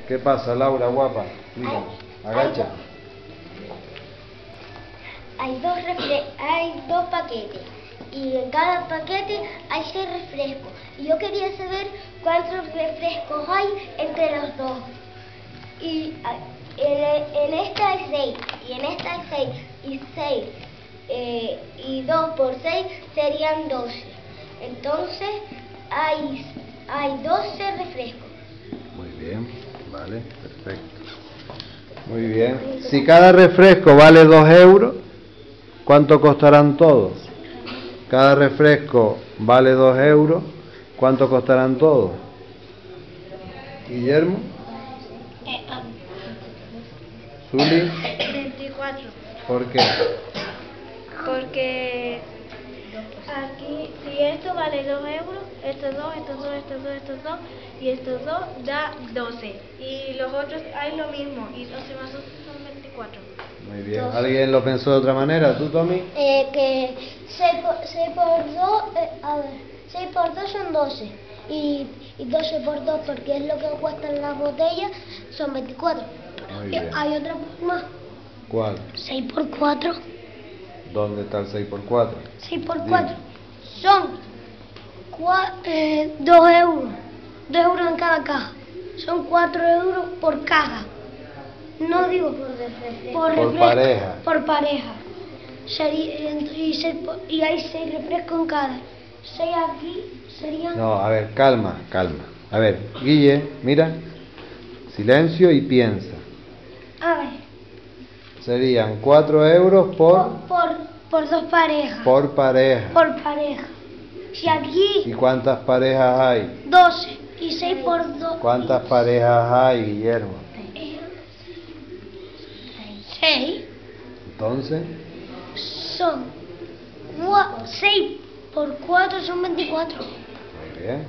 ¿Qué pasa, Laura, guapa? Mira, agacha. Hay dos paquetes y en cada paquete hay 6 refrescos. Y yo quería saber cuántos refrescos hay entre los dos. Y en esta hay 6 y en esta hay 6 y 6 y 2 por 6 serían 12. Entonces hay 12 refrescos. Muy bien, vale, perfecto. Muy bien. Si cada refresco vale 2 euros, ¿cuánto costarán todos? Cada refresco vale 2 euros, ¿cuánto costarán todos? Guillermo. Zuli. 24. ¿Por qué? Porque aquí, si esto vale 2 euros, estos dos, y estos dos da 12. Y los otros hay lo mismo, y 12 más 12 son 24. Muy bien. ¿Alguien lo pensó de otra manera? ¿Tú, Tommy? Que 6 por 2 son 12 y 12 por 2, porque es lo que cuestan las botellas, son 24. Muy bien. Hay otra más. ¿Cuál? 6 por 4. ¿Dónde está el 6 por 4? 6 por 4 son 2 euros. 2 euros en cada caja. Son 4 euros por caja. No digo por refresco. Por pareja. Por pareja. Y hay 6 refrescos en cada. 6 aquí serían... No, a ver, calma. A ver, Guille, mira. Silencio y piensa. A ver. Serían 4 euros Por 2 parejas. por pareja. Por pareja. Si aquí... ¿Y cuántas parejas hay? 12. Y 6 por 2. ¿Cuántas parejas hay, Guillermo? 6. Entonces, Son 6 por 4 son 24. muy bien.